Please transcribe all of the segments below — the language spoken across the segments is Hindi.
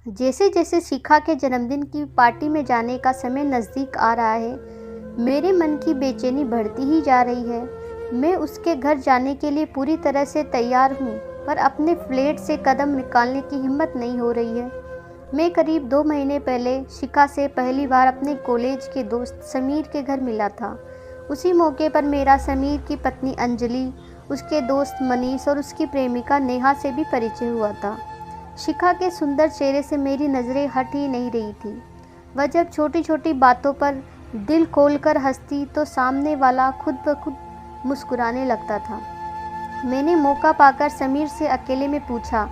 जैसे जैसे शिखा के जन्मदिन की पार्टी में जाने का समय नज़दीक आ रहा है, मेरे मन की बेचैनी बढ़ती ही जा रही है। मैं उसके घर जाने के लिए पूरी तरह से तैयार हूँ, पर अपने फ्लैट से कदम निकालने की हिम्मत नहीं हो रही है। मैं करीब 2 महीने पहले शिखा से पहली बार अपने कॉलेज के दोस्त समीर के घर मिला था। उसी मौके पर मेरा समीर की पत्नी अंजलि, उसके दोस्त मनीष और उसकी प्रेमिका नेहा से भी परिचय हुआ था। शिखा के सुंदर चेहरे से मेरी नज़रें हट ही नहीं रही थी। वह जब छोटी छोटी बातों पर दिल खोलकर हंसती तो सामने वाला खुद ब खुद मुस्कुराने लगता था। मैंने मौका पाकर समीर से अकेले में पूछा,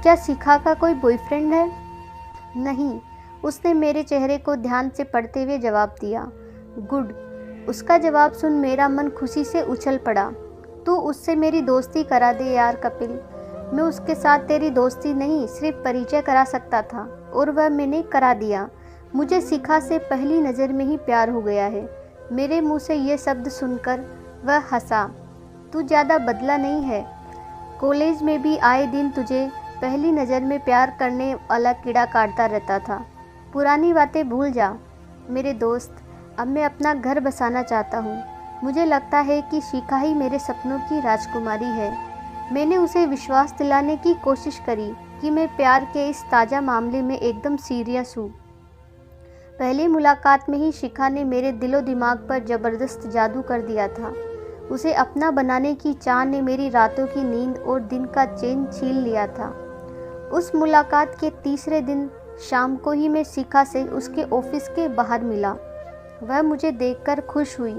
क्या शिखा का कोई बॉयफ्रेंड है? नहीं, उसने मेरे चेहरे को ध्यान से पढ़ते हुए जवाब दिया। गुड। उसका जवाब सुन मेरा मन खुशी से उछल पड़ा। तू उससे मेरी दोस्ती करा दे यार कपिल। मैं उसके साथ तेरी दोस्ती नहीं, सिर्फ परिचय करा सकता था, और वह मैंने करा दिया। मुझे शिखा से पहली नज़र में ही प्यार हो गया है। मेरे मुंह से ये शब्द सुनकर वह हंसा। तू ज़्यादा बदला नहीं है। कॉलेज में भी आए दिन तुझे पहली नज़र में प्यार करने वाला कीड़ा काटता रहता था। पुरानी बातें भूल जा मेरे दोस्त। अब मैं अपना घर बसाना चाहता हूँ। मुझे लगता है कि शिखा ही मेरे सपनों की राजकुमारी है। मैंने उसे विश्वास दिलाने की कोशिश करी कि मैं प्यार के इस ताज़ा मामले में एकदम सीरियस हूँ। पहली मुलाकात में ही शिखा ने मेरे दिलो दिमाग पर ज़बरदस्त जादू कर दिया था। उसे अपना बनाने की चाह ने मेरी रातों की नींद और दिन का चैन छीन लिया था। उस मुलाकात के तीसरे दिन शाम को ही मैं शिखा से उसके ऑफिस के बाहर मिला। वह मुझे देखकर खुश हुई।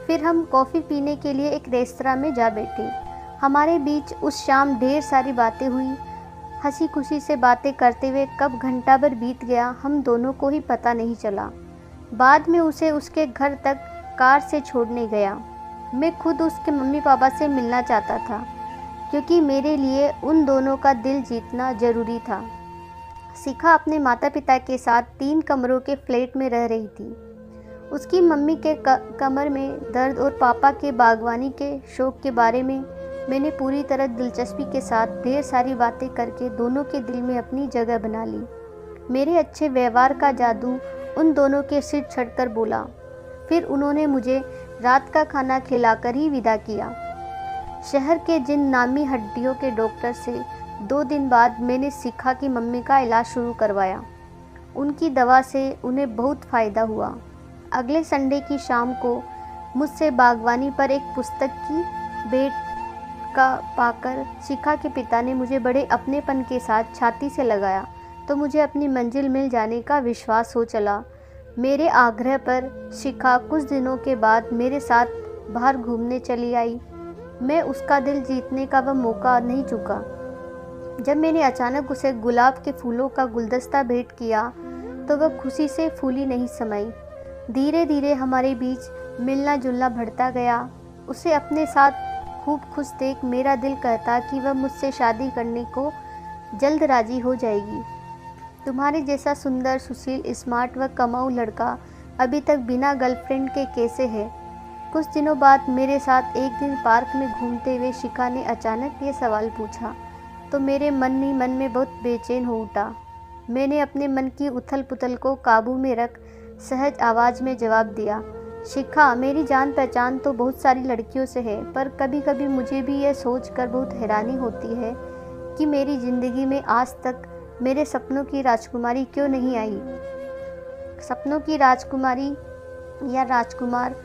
फिर हम कॉफ़ी पीने के लिए एक रेस्तरां में जा बैठे। हमारे बीच उस शाम ढेर सारी बातें हुई। हंसी खुशी से बातें करते हुए कब घंटा भर बीत गया हम दोनों को ही पता नहीं चला। बाद में उसे उसके घर तक कार से छोड़ने गया। मैं खुद उसके मम्मी पापा से मिलना चाहता था, क्योंकि मेरे लिए उन दोनों का दिल जीतना ज़रूरी था। शिखा अपने माता पिता के साथ 3 कमरों के फ्लैट में रह रही थी। उसकी मम्मी के कमर में दर्द और पापा के बागवानी के शौक़ के बारे में मैंने पूरी तरह दिलचस्पी के साथ ढेर सारी बातें करके दोनों के दिल में अपनी जगह बना ली। मेरे अच्छे व्यवहार का जादू उन दोनों के सिर चढ़कर बोला। फिर उन्होंने मुझे रात का खाना खिलाकर ही विदा किया। शहर के जिन नामी हड्डियों के डॉक्टर से 2 दिन बाद मैंने शिखा की मम्मी का इलाज शुरू करवाया। उनकी दवा से उन्हें बहुत फ़ायदा हुआ। अगले संडे की शाम को मुझसे बागवानी पर एक पुस्तक की भेंट का पाकर शिखा के पिता ने मुझे बड़े अपनेपन के साथ छाती से लगाया तो मुझे अपनी मंजिल मिल जाने का विश्वास हो चला। मेरे आग्रह पर शिखा कुछ दिनों के बाद मेरे साथ बाहर घूमने चली आई। मैं उसका दिल जीतने का वह मौका नहीं चूका। जब मैंने अचानक उसे गुलाब के फूलों का गुलदस्ता भेंट किया तो वह खुशी से फूली नहीं समाई। धीरे धीरे हमारे बीच मिलना जुलना बढ़ता गया। उसे अपने साथ खूब खुश देख मेरा दिल कहता कि वह मुझसे शादी करने को जल्द राजी हो जाएगी। तुम्हारे जैसा सुंदर, सुशील, स्मार्ट व कमाऊ लड़का अभी तक बिना गर्लफ्रेंड के कैसे है? कुछ दिनों बाद मेरे साथ एक दिन पार्क में घूमते हुए शिखा ने अचानक ये सवाल पूछा तो मेरे मन ही मन में बहुत बेचैन हो उठा। मैंने अपने मन की उथल पुथल को काबू में रख सहज आवाज़ में जवाब दिया, शिखा, मेरी जान पहचान तो बहुत सारी लड़कियों से है, पर कभी कभी मुझे भी यह सोचकर बहुत हैरानी होती है कि मेरी ज़िंदगी में आज तक मेरे सपनों की राजकुमारी क्यों नहीं आई। सपनों की राजकुमारी या राजकुमार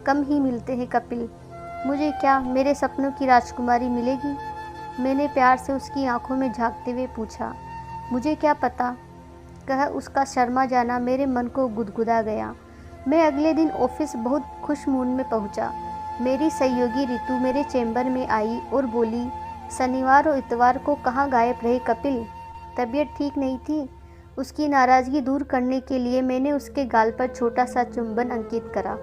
कम ही मिलते हैं कपिल। मुझे क्या मेरे सपनों की राजकुमारी मिलेगी? मैंने प्यार से उसकी आंखों में झांकते हुए पूछा। मुझे क्या पता, कह उसका शर्मा जाना मेरे मन को गुदगुदा गया। मैं अगले दिन ऑफिस बहुत खुश मूड में पहुंचा। मेरी सहयोगी रितु मेरे चैम्बर में आई और बोली, शनिवार और इतवार को कहाँ गायब रहे कपिल? तबीयत ठीक नहीं थी? उसकी नाराज़गी दूर करने के लिए मैंने उसके गाल पर छोटा सा चुंबन अंकित करा।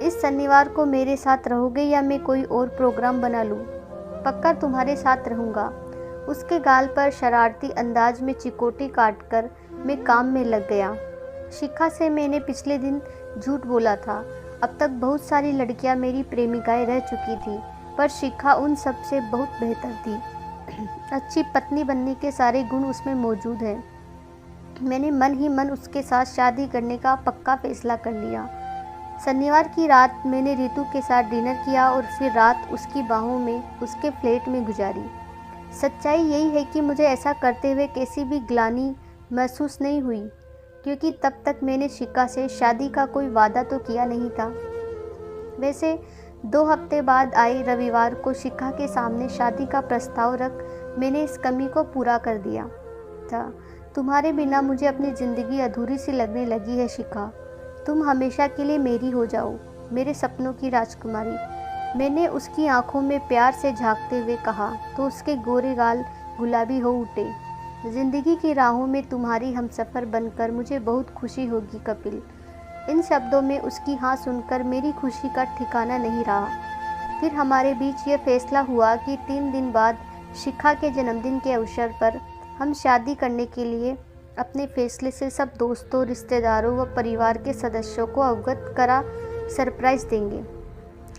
इस शनिवार को मेरे साथ रहोगे या मैं कोई और प्रोग्राम बना लूँ? पक्का तुम्हारे साथ रहूँगा। उसके गाल पर शरारती अंदाज में चिकोटी काटकर मैं काम में लग गया। शिखा से मैंने पिछले दिन झूठ बोला था। अब तक बहुत सारी लड़कियां मेरी प्रेमिकाएं रह चुकी थी, पर शिखा उन सब से बहुत बेहतर थी। अच्छी पत्नी बनने के सारे गुण उसमें मौजूद हैं। मैंने मन ही मन उसके साथ शादी करने का पक्का फैसला कर लिया। शनिवार की रात मैंने रितु के साथ डिनर किया और फिर रात उसकी बाहों में उसके फ्लैट में गुजारी। सच्चाई यही है कि मुझे ऐसा करते हुए कैसी भी ग्लानि महसूस नहीं हुई, क्योंकि तब तक मैंने शिखा से शादी का कोई वादा तो किया नहीं था। वैसे 2 हफ्ते बाद आए रविवार को शिखा के सामने शादी का प्रस्ताव रख मैंने इस कमी को पूरा कर दिया था। तुम्हारे बिना मुझे अपनी ज़िंदगी अधूरी सी लगने लगी है शिखा। तुम हमेशा के लिए मेरी हो जाओ, मेरे सपनों की राजकुमारी। मैंने उसकी आंखों में प्यार से झांकते हुए कहा तो उसके गोरे गाल गुलाबी हो उठे। ज़िंदगी की राहों में तुम्हारी हमसफ़र बनकर मुझे बहुत खुशी होगी कपिल। इन शब्दों में उसकी हाँ सुनकर मेरी खुशी का ठिकाना नहीं रहा। फिर हमारे बीच ये फैसला हुआ कि 3 दिन बाद शिखा के जन्मदिन के अवसर पर हम शादी करने के लिए अपने फैसले से सब दोस्तों, रिश्तेदारों व परिवार के सदस्यों को अवगत करा सरप्राइज़ देंगे।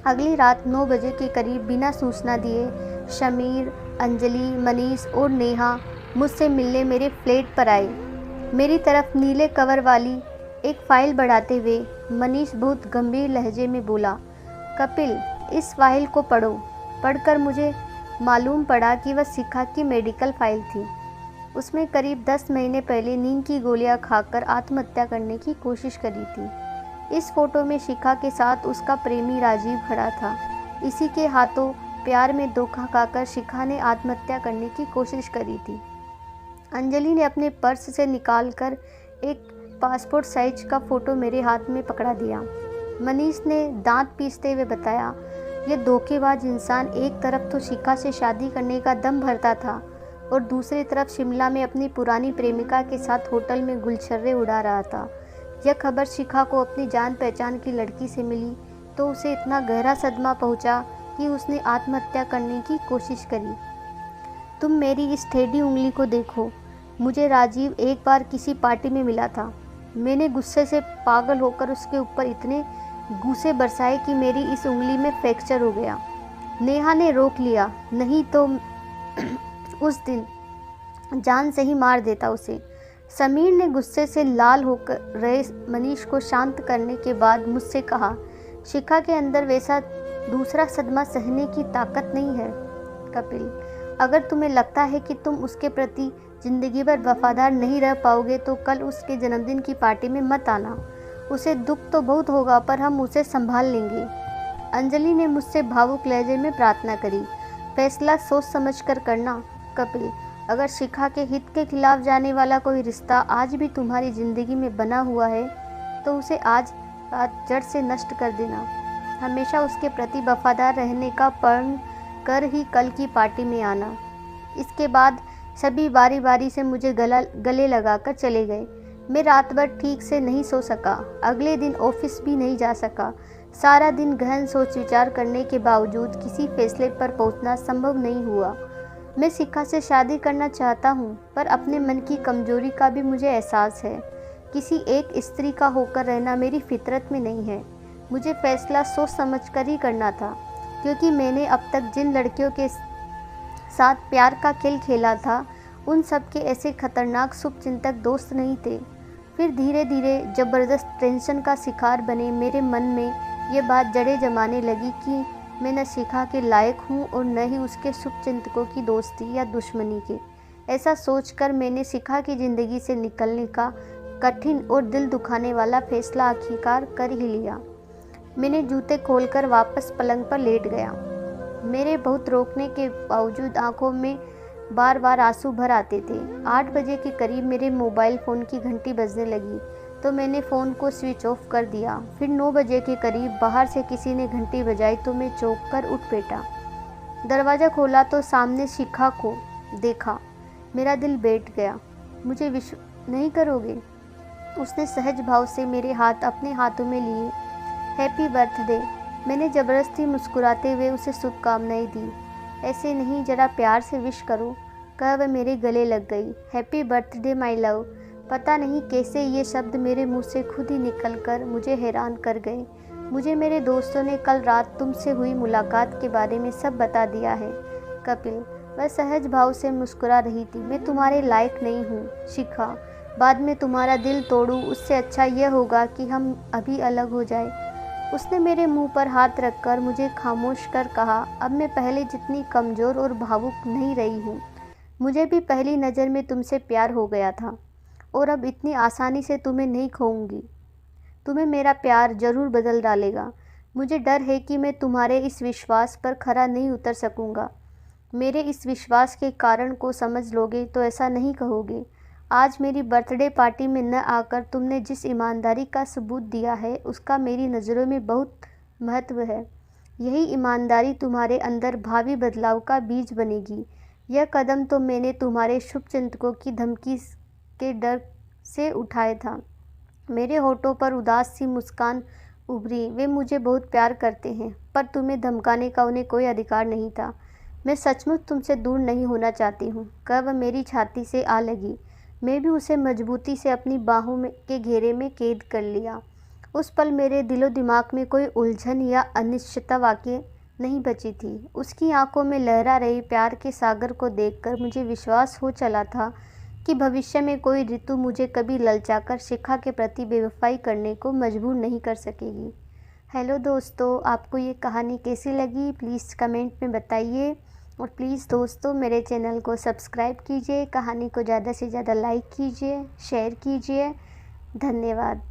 अगली रात 9 बजे के करीब बिना सूचना दिए शमीर, अंजलि, मनीष और नेहा मुझसे मिलने मेरे फ्लैट पर आए। मेरी तरफ नीले कवर वाली एक फ़ाइल बढ़ाते हुए मनीष बहुत गंभीर लहजे में बोला, कपिल, इस फाइल को पढ़ो। पढ़कर मुझे मालूम पड़ा कि वह शिखा की मेडिकल फाइल थी। उसमें करीब 10 महीने पहले नींद की गोलियां खाकर आत्महत्या करने की कोशिश करी थी। इस फोटो में शिखा के साथ उसका प्रेमी राजीव खड़ा था। इसी के हाथों प्यार में धोखा खाकर शिखा ने आत्महत्या करने की कोशिश करी थी। अंजलि ने अपने पर्स से निकालकर एक पासपोर्ट साइज का फ़ोटो मेरे हाथ में पकड़ा दिया। मनीष ने दांत पीसते हुए बताया, यह धोखेबाज इंसान एक तरफ तो शिखा से शादी करने का दम भरता था और दूसरी तरफ शिमला में अपनी पुरानी प्रेमिका के साथ होटल में गुलछर्रे उड़ा रहा था। यह खबर शिखा को अपनी जान पहचान की लड़की से मिली तो उसे इतना गहरा सदमा पहुंचा कि उसने आत्महत्या करने की कोशिश करी। तुम मेरी इस टेढ़ी उंगली को देखो। मुझे राजीव एक बार किसी पार्टी में मिला था। मैंने गुस्से से पागल होकर उसके ऊपर इतने घूंसे बरसाए कि मेरी इस उंगली में फ्रैक्चर हो गया। नेहा ने रोक लिया, नहीं तो उस दिन जान से ही मार देता उसे। समीर ने गुस्से से लाल होकर रहे मनीष को शांत करने के बाद मुझसे कहा, शिखा के अंदर वैसा दूसरा सदमा सहने की ताकत नहीं है कपिल। अगर तुम्हें लगता है कि तुम उसके प्रति ज़िंदगी भर वफादार नहीं रह पाओगे तो कल उसके जन्मदिन की पार्टी में मत आना। उसे दुख तो बहुत होगा पर हम उसे संभाल लेंगे। अंजलि ने मुझसे भावुक लहजे में प्रार्थना करी, फैसला सोच समझ कर करना कपिल। अगर शिखा के हित के खिलाफ जाने वाला कोई रिश्ता आज भी तुम्हारी ज़िंदगी में बना हुआ है तो उसे आज रात जड़ से नष्ट कर देना। हमेशा उसके प्रति वफादार रहने का प्रण कर ही कल की पार्टी में आना। इसके बाद सभी बारी बारी से मुझे गले लगाकर चले गए। मैं रात भर ठीक से नहीं सो सका। अगले दिन ऑफिस भी नहीं जा सका। सारा दिन गहन सोच विचार करने के बावजूद किसी फैसले पर पहुंचना संभव नहीं हुआ। मैं शिखा से शादी करना चाहता हूँ, पर अपने मन की कमजोरी का भी मुझे एहसास है। किसी एक स्त्री का होकर रहना मेरी फितरत में नहीं है। मुझे फैसला सोच समझ कर ही करना था, क्योंकि मैंने अब तक जिन लड़कियों के साथ प्यार का खेल खेला था उन सब के ऐसे खतरनाक शुभचिंतक दोस्त नहीं थे। फिर धीरे धीरे ज़बरदस्त टेंशन का शिकार बने मेरे मन में ये बात जड़ें जमाने लगी कि मैं न शिखा के लायक हूँ और न ही उसके शुभचिंतकों की दोस्ती या दुश्मनी के। ऐसा सोचकर मैंने शिखा की ज़िंदगी से निकलने का कठिन और दिल दुखाने वाला फैसला आखिरकार कर ही लिया। मैंने जूते खोलकर वापस पलंग पर लेट गया। मेरे बहुत रोकने के बावजूद आंखों में बार बार आंसू भर आते थे। 8 बजे के करीब मेरे मोबाइल फ़ोन की घंटी बजने लगी तो मैंने फ़ोन को स्विच ऑफ कर दिया। फिर 9 बजे के करीब बाहर से किसी ने घंटी बजाई तो मैं चौंक कर उठ बैठा। दरवाज़ा खोला तो सामने शिखा को देखा। मेरा दिल बैठ गया। मुझे विश्वास नहीं करोगे, उसने सहज भाव से मेरे हाथ अपने हाथों में लिए। Happy birthday. मैंने ज़बरदस्ती मुस्कुराते हुए उसे शुभकामनाएं दी। ऐसे नहीं, ज़रा प्यार से विश करो, कह वह मेरे गले लग गई। Happy birthday my love. पता नहीं कैसे ये शब्द मेरे मुंह से खुद ही निकलकर मुझे हैरान कर गए। मुझे मेरे दोस्तों ने कल रात तुमसे हुई मुलाकात के बारे में सब बता दिया है कपिल। वह सहज भाव से मुस्कुरा रही थी। मैं तुम्हारे लायक नहीं हूँ शिखा। बाद में तुम्हारा दिल तोड़ूं, उससे अच्छा यह होगा कि हम अभी अलग हो जाए। उसने मेरे मुंह पर हाथ रखकर मुझे खामोश कर कहा, अब मैं पहले जितनी कमज़ोर और भावुक नहीं रही हूँ। मुझे भी पहली नज़र में तुमसे प्यार हो गया था और अब इतनी आसानी से तुम्हें नहीं खोऊंगी। तुम्हें मेरा प्यार ज़रूर बदल डालेगा। मुझे डर है कि मैं तुम्हारे इस विश्वास पर खरा नहीं उतर सकूंगा। मेरे इस विश्वास के कारण को समझ लोगे तो ऐसा नहीं कहोगे। आज मेरी बर्थडे पार्टी में न आकर तुमने जिस ईमानदारी का सबूत दिया है उसका मेरी नज़रों में बहुत महत्व है। यही ईमानदारी तुम्हारे अंदर भावी बदलाव का बीज बनेगी। यह कदम तो मैंने तुम्हारे शुभचिंतकों की धमकी के डर से उठाया था। मेरे होठों पर उदास सी मुस्कान उभरी। वे मुझे बहुत प्यार करते हैं, पर तुम्हें धमकाने का उन्हें कोई अधिकार नहीं था। मैं सचमुच तुमसे दूर नहीं होना चाहती हूँ। कह वह मेरी छाती से आ लगी। मैं भी उसे मजबूती से अपनी बाहों में के घेरे में कैद कर लिया। उस पल मेरे दिलो दिमाग में कोई उलझन या अनिश्चितता वाक़ई नहीं बची थी। उसकी आंखों में लहरा रहे प्यार के सागर को देखकर मुझे विश्वास हो चला था कि भविष्य में कोई ऋतु मुझे कभी ललचाकर शिखा के प्रति बेवफाई करने को मजबूर नहीं कर सकेगी। हेलो दोस्तों, आपको ये कहानी कैसी लगी प्लीज़ कमेंट में बताइए। और प्लीज़ दोस्तों मेरे चैनल को सब्सक्राइब कीजिए, कहानी को ज़्यादा से ज़्यादा लाइक कीजिए, शेयर कीजिए। धन्यवाद।